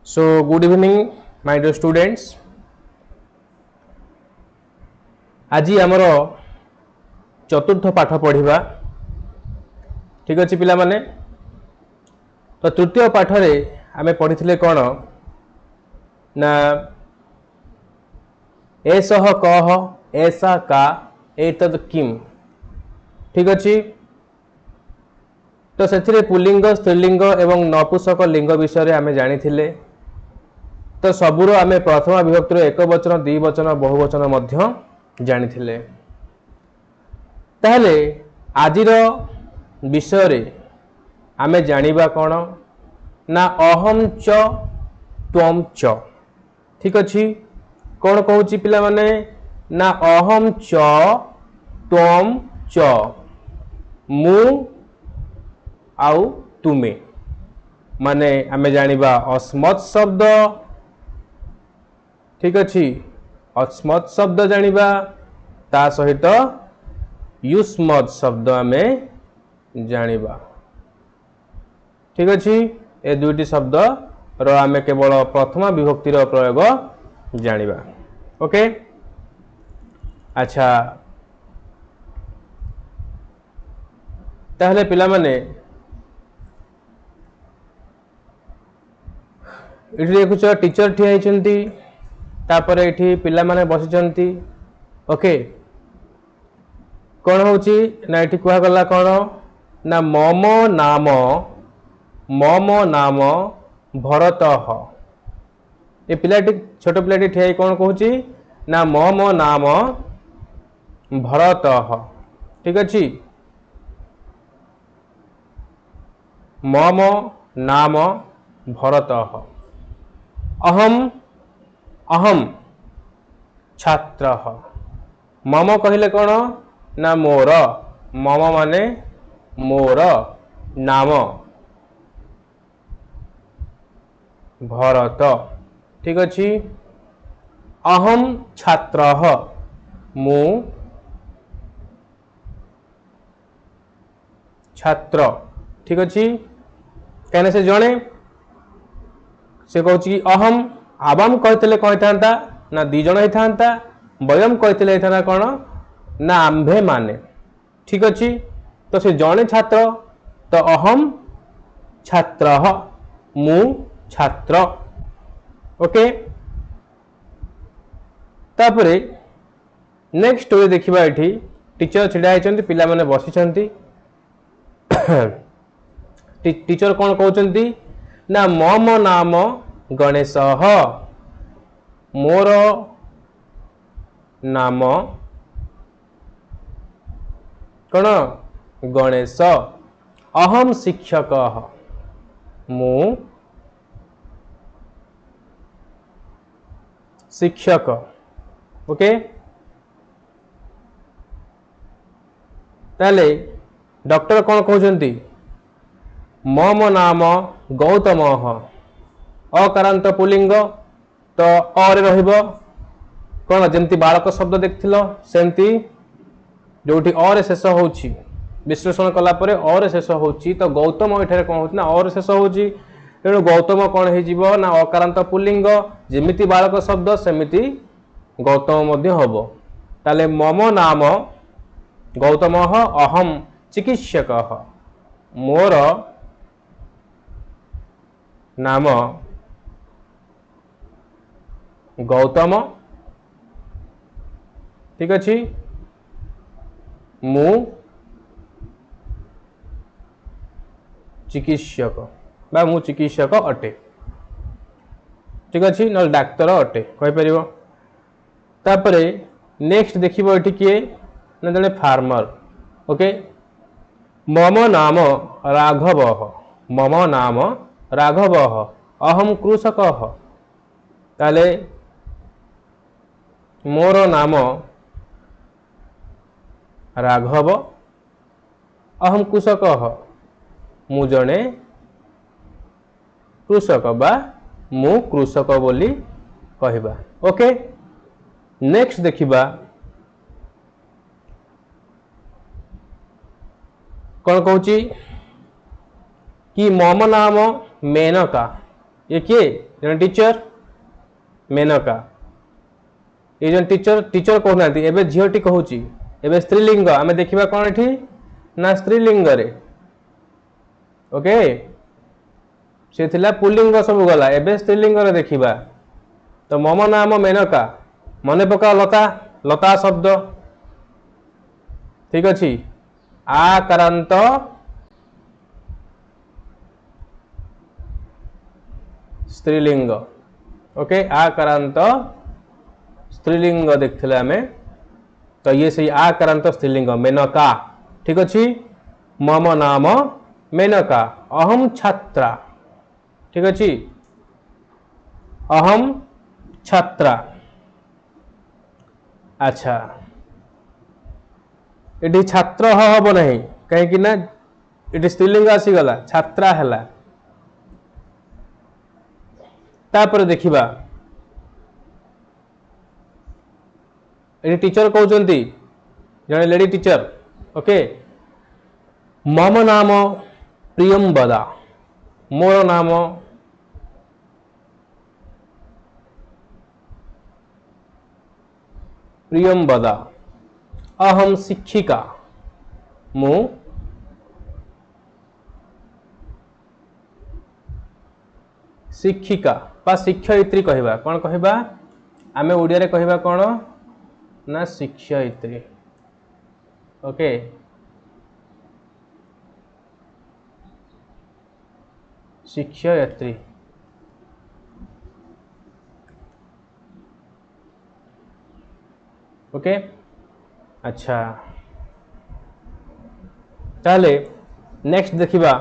So good evening my dear students. आज आमर चतुर्थ पाठ पढ़िबा ठीक अछि पिला माने। तो तृतीय पाठ रे आमे पढ़िथिले कोन ना एसह कह ऐसा का एतद किम ठीक अछि। तो सेथिरे पुल्लिंग स्त्रीलिंग एवं नपुंसक लिंग विषय आमे जानिथिले। तो सबुरो आमे प्रथम विभक्तिर एक वचन द्विवचन बहुवचन मध्य जानिथिले। ताहले आजिर विषय रे आमे जानिबा कोन ना अहम च त्वम च ठीक अछि। कोन कहूची पिला माने ना अहम च त्वम च मु आउ तुमे माने आमे जानिबा अस्मत् शब्द ठीक अछि। अस्मत् शब्द जानिबा ता सहित युष्मत् शब्द आमे जानिबा ठीक अछि। ए दुईटी शब्द रो आमे केवल प्रथम विभक्तिर प्रयोग जानिबा ओके। अच्छा ताहले पिला माने इठी देखुछ टीचर ठिया हिचंती तापर एठी पिला माने बसिचंती ओके। कोन होची ना एठी कुआ गला कोन ना मम नाम भरतः। ए पिलाटी छोट पिलाटी ठिया कोन कहूची ना मम नाम भरतः ठीक अछि। मम नाम भरतः अहम छात्रः। मम कहिले कोन ना मोर मम माने मोर नाम भरत ठीक अछि। अहम छात्रः मु छात्र ठीक अछि। कहने से जणे से कहूची अहम आवाम कहते कहता ना दी जण होता वयम कहते होता कौन ना आंभे माने ठीक अच्छी। तो से जड़े छात्र तो अहम छात्र मु छात्र ओके। तापरे नेक्स्ट स्टोरी देखिबा एठी टीचर छिड़ा होती पिला माने बसिचंती टीचर कौन कहउचंती ना मम नाम गणेश मोर नाम कौन गणेश अहम शिक्षक मु शिक्षक ओके। ताले डॉक्टर कौन कहउचंती मम नाम गौतम अकारांत पुल्लिंग तो अरे रहिबो कौन जमती बालक शब्द देखथिलो सेमती जोठी अरे शेष होउची विश्लेषण कला परे अरे शेष होउची। तो गौतम एठारे कौन होउची ना अरे शेष होउची तेणु गौतम कौन हे जीवो ना अकारांत पुल्लिंग जेमिति बालक शब्द सेमिति गौतम मध्य हबो। ताले मम नाम गौतम अहम चिकित्सक मोर नाम गौतम ठीक अच्छी मु चिकित्सक बा मु चिकित्सक अटे ठीक अच्छी न डाक्तर अटे कहि परिबो। तापरे नेक्स्ट देखिबो एठी किए ना जने फार्मर ओके। मम नाम राघव मम नाम राघव अहम कृषक ताले मोर नाम राघव अहम कृषक मु जने कृषक बा मु कृषक बोली कहिबा ओके। नेक्स्ट देखिबा कौन कहूची कि मम नाम मेनका ये किए जन टीचर मेनका ये जन टीचर टीचर कहना एबे झीटी कहूँ एबे स्त्रीलिंग आम देखा कौन एठी ना स्त्रीलिंग रे ओके से थिला पुल्लिंग सब गला एबे स्त्रीलिंग रे देखिबा तो मम नाम मेनका मन पका लता लता शब्द ठीक अच्छी आकारांत स्त्रीलिंग ओके आकारांत स्त्रीलिंग देखते आम तो ये सही आकारांत स्त्रीलिंग मेनका ठीक अच्छी मम नाम मेनका अहम छात्रा ठीक अच्छी अहम छात्रा अच्छा ये छात्र हम ना कहीं ना ये स्त्रीलिंग आसीगला छात्रा है तापर देखिबा ये टीचर कहते जड़े लेडी टीचर ओके मम नाम प्रियंबदा मोर नाम प्रियंबदा अहम शिक्षिका मु शिक्षिका बा शिक्षयित्री कहवा कौन कहवा आमे ओडिया रे कहवा कौन ना शिक्षयित्री ओके शिक्षयित्री ओके अच्छा ताले नेक्स्ट देखिबा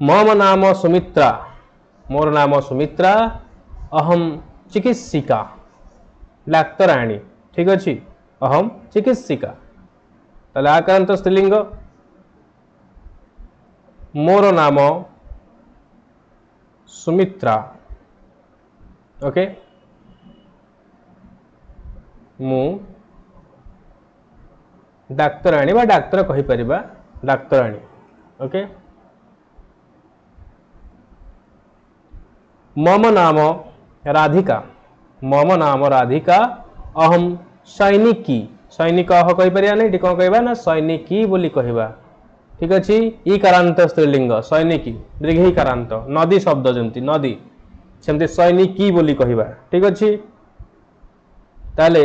मम नाम सुमित्रा मोर नाम सुमित्रा अहम चिकित्सिका डाक्तराणी ठीक अच्छी अहम चिकित्सिका ताले आकारांत स्त्रीलिंग मोर नाम सुमित्रा ओके मु डाक्तराणी बा डाक्तर कहि परिबा डाक्तराणी ओके मम नाम राधिका मम नाम राधिका अहम सैनिकी सैनिक अह कहि परिया नै कौन कहबा ना सैनिकी बोली कहबा ठीक अच्छी ई कारांत स्त्रीलिंग सैनिकी दीर्घ कारांत नदी शब्द जमती नदी सेमती सैनिकी बोली कहबा ठीक अच्छी ताले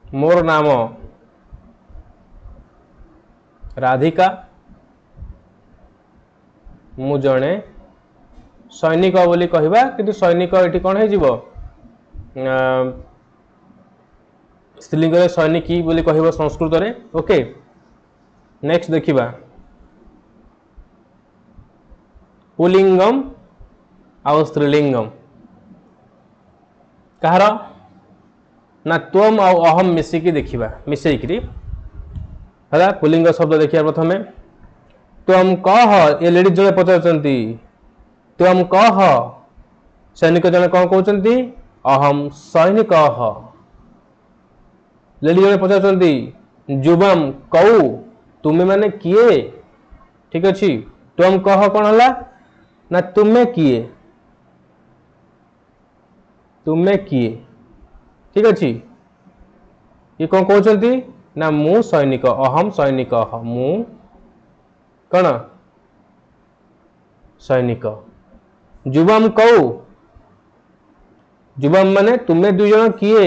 मोर नाम राधिका मु जणे सैनिक बोली कहबा किंतु सैनिक एठी कौन है स्त्रीलिंग सैनिकी बोली कहबा संस्कृत रे ओके नेक्स्ट देखिबा पुल्लिंगम आउ स्त्रीलिंगम कहार ना त्वम आउ अहम मिसिकी देखिबा मिसेइकरी हला पुल्लिंग शब्द देखिया प्रथमे त्वम कह ये लेडीज जने पचारचंती त्वम कह सैनिक जने कौन कहउचंती अहम सैनिक लेडीज जने पचारचंती जुबम कौ तुमे माने किए ठीक अच्छी त्वम कह कौन हला ना तुमे किए ठीक अच्छी ये कौन कहउचंती ना मु सैनिक अहम सैनिक मु कौन सैनिक जुबम कौ जुबम माने तुम्हें दुई जन किए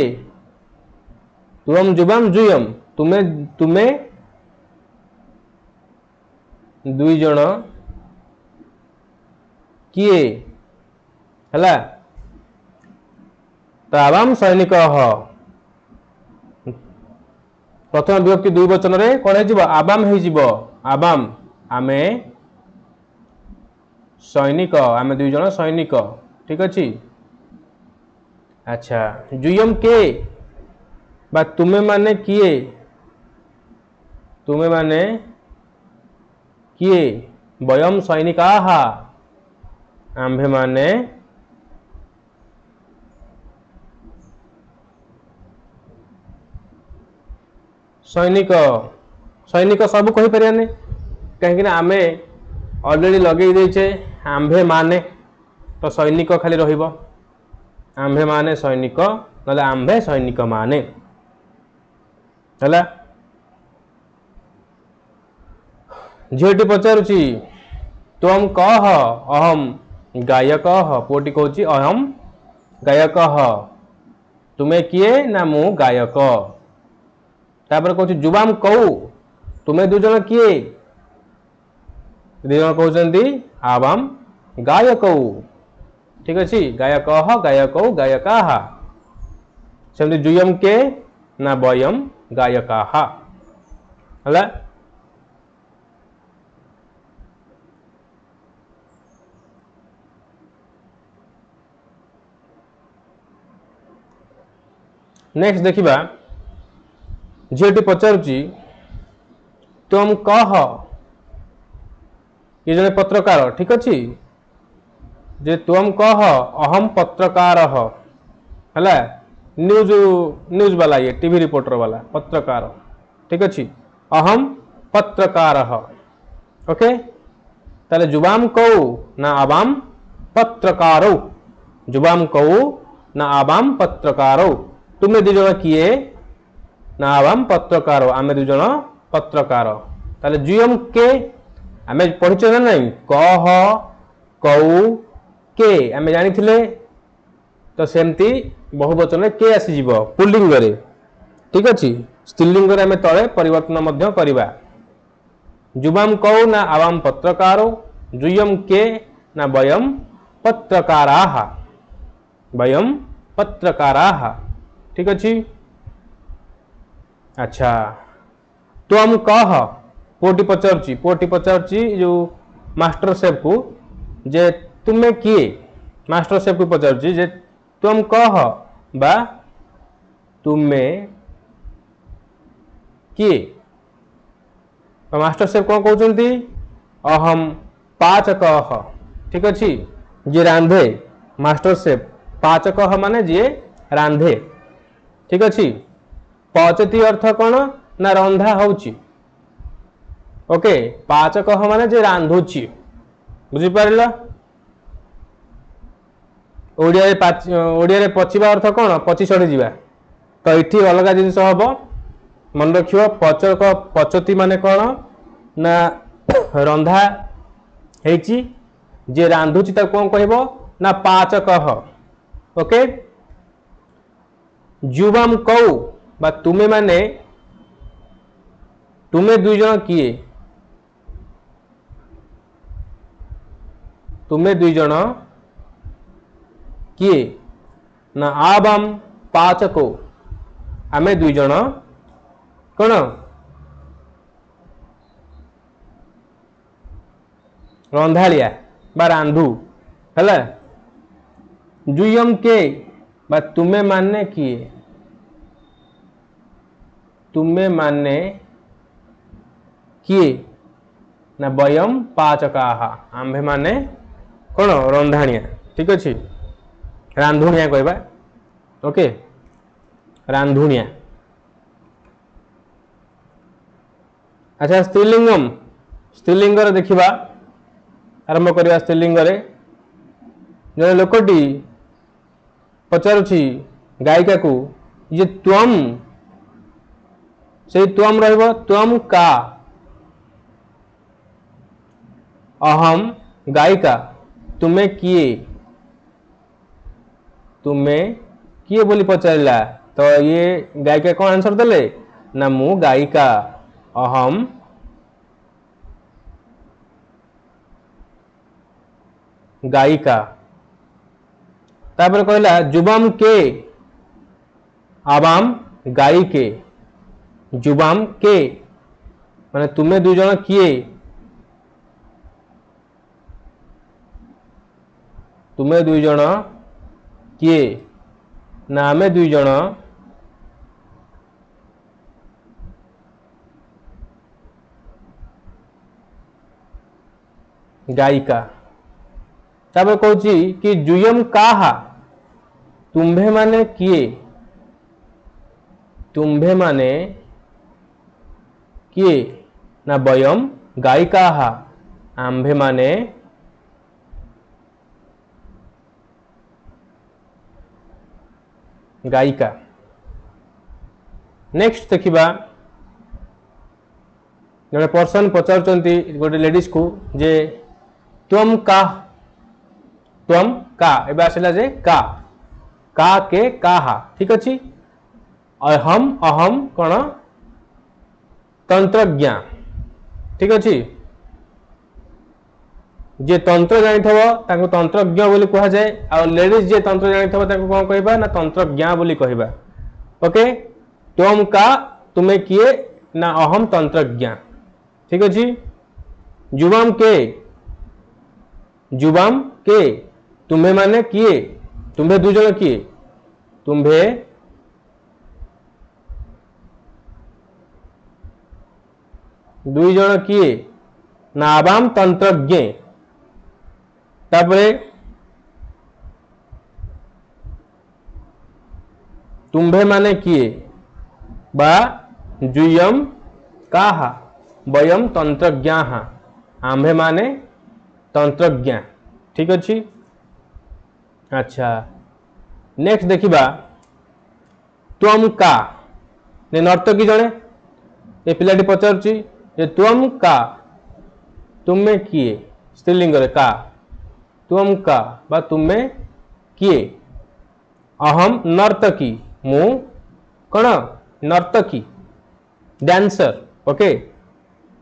तुम जुबम जुयम तुम्हें तुम्हें दुई जन किए हला तो आवाम सैनिक प्रथम विभक्ति दुई वचन रे कौन है आवाम है आवाम आमे सैनिक आमे दुई जन सैनिक ठीक अच्छी अच्छा जुयम के बा तुमे माने किए वयम सैनिकाः आम्भे माने सैनिक सैनिक सब कहि परियाने कहीं आमे ऑलरेडी लगे देचे आंभे माने तो सैनिक खाली रहिबो आंभे माने सैनिक नले आंभे सैनिक माने हला। झीटी पचारुची त्वम कह अहम गायक पुओटी कहूँ अहम गायक तुम्हें किए ना मु गायक तापर कहूँ जुबाम कौ तुम्हें दुज किए दुज कहते आवाम गायक ठीक अच्छे गायक गायक गायका सेमती जुयम के ना वयम गायका है। नेक्स्ट देखिबा झीटी पचारुची तुम कह ये जने पत्रकार ठीक अच्छे जे तुम कह अहम पत्रकार है न्यूज न्यूज वाला ये टीवी रिपोर्टर वाला पत्रकार ठीक अच्छे अहम पत्रकार ओके ताले जुबाम कौ ना आवाम पत्रकारो जुबाम कौ ना आवाम पत्रकारो तुम्हें दुज किए ना आवाम पत्रकार आमे दुज पत्रकार ताले जुयम के आमे पढ़िछ ना नहीं कह कौ के आमे जानी थिले तो सेमती बहुवचन के आसीजिब पुल्लिंग रे ठीक अच्छे स्त्रीलिंग रे आमे तळे परिवर्तन मध्य करिबा जुबाम कौ ना आवाम पत्रकारो जुयम के ना वयम पत्रकाराः वयम पत्रकाराः ठीक अच्छे। अच्छा तुम कह पुओटी पचारुची जो मास्टर शेफ को जे तुम्हें किए मास्टर शेफ को पचारुची जे तुम कह बा तुम्हें किए मास्टर शेफ कौन कहते अहम पाचक ठीक अच्छे जे रांधे मास्टर शेफ पाचक माने जे रांधे ठीक अच्छे पचती अर्थ कौन ना रंधा होची ओके पाचक माने जे रांधुची बुझिपार ओडिया पचिबा अर्थ कौन पची सड़ी जावा तो ये अलग जिनस हम मन रख पचक पचती माने कौन ना रंधा हेची जे रांधुची कौन कहब ना पाचक ओके जुबाम कौ बा तुम्हें माने तुम्हें दुई जन किए तुम्हें दुई जन किए ना आवाम पाचको आमे दुई जन कौन रंधालिया बा रांधु है जुयम के बा तुम्हें माने किए तुम्हें माने किए ना वयम पाचकाः आंभे माने कौन रंधाणिया ठीक अच्छे रांधुणिया कहबा ओके रांधुणिया। अच्छा स्त्रीलिंगम स्त्रीलिंग देखा आरंभ करवा स्त्रीलिंग जड़े लोकटी पचारुची गायिका को ये त्वम से त्वम रहिबो त्वम का अहम गायिका तुम्हें किए बोली पचारा तो ये गायिका कौन आंसर देले ना मु गायिका अहम गायिका तापर कहला जुबाम के आवाम गायिके जुबाम के माने तुम्हें दुई जन किए तुम्हें दुई जन किए ना आमे दुई जन गायिका तापर कहूँ कि जुयम काहा तुम्भे माने किए तुम्भे माने किए ना वयम गायिका आंभे माने गायिका। नेक्स्ट देखिबा जड़े पर्सन पचारुचंती गोटे लेडीज को जे त्वम का एबे आसिला जे का के काहा ठीक अछि। अहम कौन तंत्रज्ञ ठीक अछि। जे तंत्र जानिथबो ताको तंत्रज्ञ बोली कहा जाए आ लेडीज जे तंत्र जानिथबो ताको कोन कहबा ना तंत्रज्ञ बोली कहबा। ओके त्वम का तुम्हें किए ना अहम तंत्रज्ञ ठीक अछि। जुबाम के तुम्हें माने किए तुम्हें दु जण किए तुम्हें दुई जण किए ना आवाम तंत्रज्ञ। तापरे तुम्भे माने किए बा जुयम काहा वयम तंत्रज्ञा आंभे माने तंत्रज्ञ ठीक अछि। अच्छा नेक्स्ट देखिबा त्वम का ने नर्तकी जणे ए पिलाटी पचारुची जे त्वम का तुम्हें किए स्त्रीलिंग रे का त्वम का बा तुम्हें किए। अहम नर्तकी मु कौन नर्तकी डांसर ओके।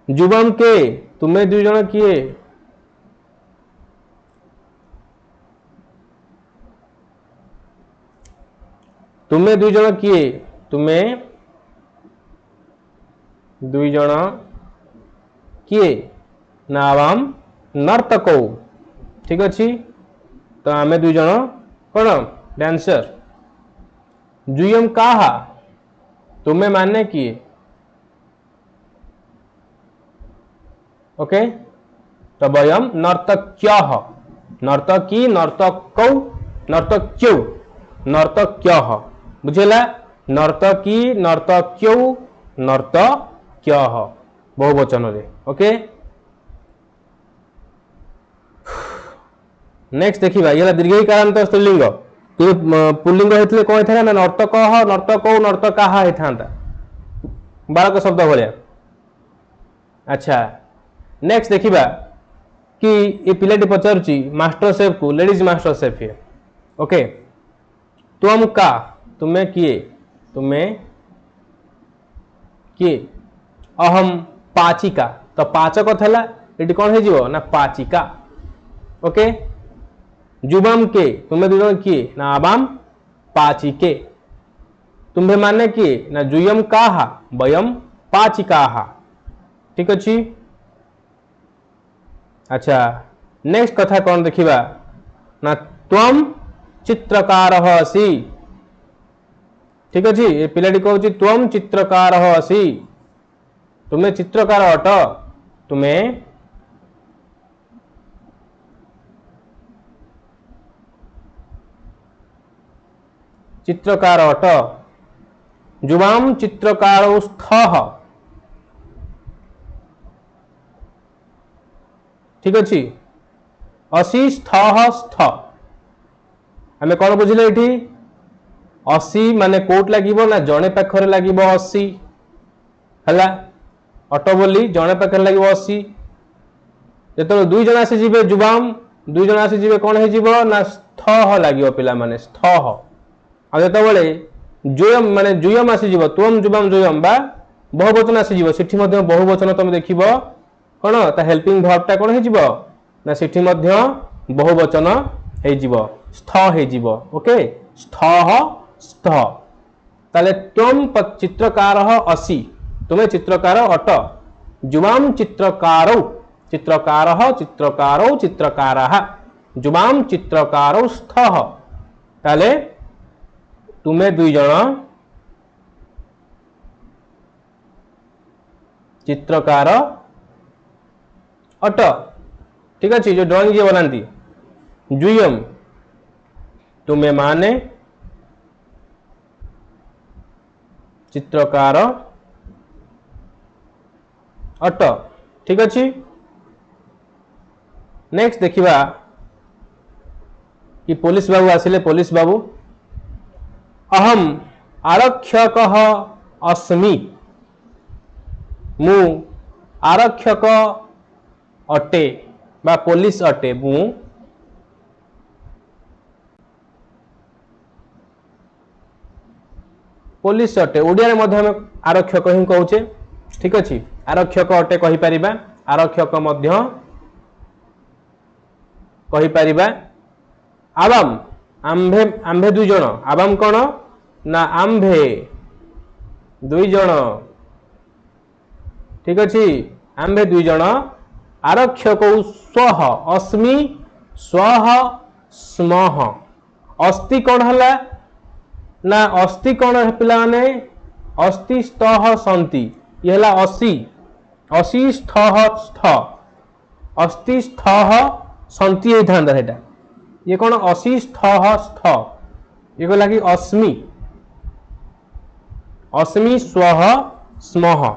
जुबम के तुम्हें दुई जण किए तुम्हें दुई जण किए तुम्हें दुई जण किए ना आवाम नर्तको ठीक अछि। तो आमे दुई जण कौन डांसर। जुयम काहा तुम्हें माने किए ओके। तो वयम नर्तक्य नर्तकी नर्तकौ नर्तक्यौ नर्तक्य बुझेला नर्तकी नर्तक्यौ नर्तक्य बहुवचन रे ओके। नेक्स्ट देखिबा ये दीर्घईकारांत स्त्रीलिंग ये पुल्लिंग होइतले कोन था ना नर्तक नर्तकौ नर्तका होइथांता बालक शब्द भलिया। अच्छा नेक्स्ट देखिबा कि ये पिलाटी पचारुची मास्टर शेफ को लेडीज मास्टर शेफ ये ओके। त्वम का तुम्हें किए अहम पाचिका तो पाचक थला एटी कौन है जीवो ना पाचिका ओके। जुबाम के तुम्हें दुई जण किए ना आबाम पाचिके तुम्हें माने किए ना जुयम काहा वयम पाचिकाहा ठीक अछि। अच्छा नेक्स्ट कथा कौन देखिबा ना त्वम चित्रकार असि ठीक अछि। ये पिलाटी कहूची त्वम चित्रकार असि तुम्हें चित्रकार अट तुम्हें चित्रकार अट। जुबाम चित्रकार स्थ ठीक अछि। असी स्थ स्थ आमे कौन बुझिले एठी असी माने कोट लागिबो ना जणे पाखरे लागिबो असी हला ऑटो बोली जणे पाखरे लागिबो असी। जेतो दुई जण आसी जिवे जुबाम दुई जण आसी जिवे कौन हे जीवो ना स्थ लागिबो पिला माने स्थ आ जेतो बेले जुयम माने जुयम आसी जीवो त्वम जुबाम जुयम बा बहुवचन आसी जीवो सिठी मध्ये बहुवचन तुम देखिबो कौन ता हेल्पिंग वर्ब ता कौन हे जीवो ना सिठी मध्ये बहुवचन हे जीवो स्थ हे जीवो ओके स्थ स्थ। ताले त्वम चित्रकार असि तुम्हें चित्रकार अट। जुबाम चित्रकारौ चित्रकार चित्रकारौ चित्रकारः जुबाम चित्रकारौ स्थ ताले तुम्हें दुई जण चित्रकार अट ठीक अच्छे। जो ड्राइंग ये बनाती जुयम तुम्हें माने चित्रकार अट ठीक अच्छे। नेक्स्ट देखिबा कि पुलिस बाबू आसिले। पुलिस बाबू अहम आरक्षक अस्मि, मु आरक्षक अटे बा पुलिस अटे, मु पुलिस अटे। ओडिया मध्य हम आरक्षक ही कहूचे, ठीक अच्छे। आरक्षक अटे कहि परिबा, आरक्षक मध्य कहि परिबा। आवाम आम्भे, आम्भे दुई जण, आवाम कौन ना आम्भे दुई जण, ठीक अच्छे। आम्भे दुई जण आरक्षक स्वः अस्मि स्वः स्मः। अस्ति कौन हला ना अस्ति कौन है पिला माने अस्ति स्तः सन्ति, ये हला असी, असी स्थः स्थ, अस्ति स्थः सन्ति हे थांदा हेटा, ये कौन असी स्थः स्थ, ये कहला कि अस्मि, अस्मि स्वः स्मः।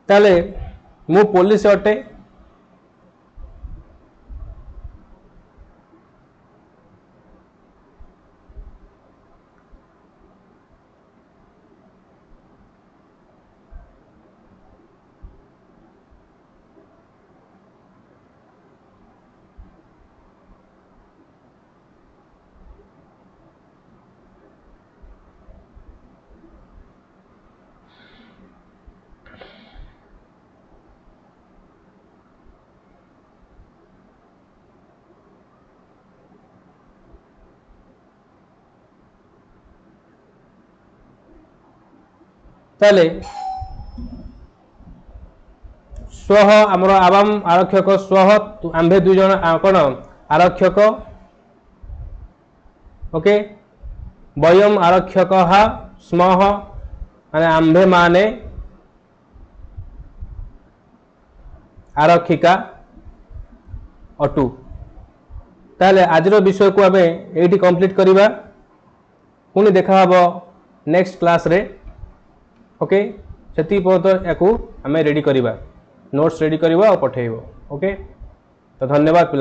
ताले मु पुलिस अटे, ताले स्वः आमर आवाम आरक्षक स्वः आम्भे दुई जण कौन आरक्षक, ओके। वयम आरक्षक स्मः माने आम्भे माने आरक्षिका अटु। ताले आज विषय को आमे एठी कंप्लीट करिबा, पुणी देखा हबो नेक्स्ट क्लास रे, ओके। सेति पर्यंत याकू आमे रेडी करिबा, नोट्स रेडी करिबा और पठेइबो, ओके। तो धन्यवाद पिला।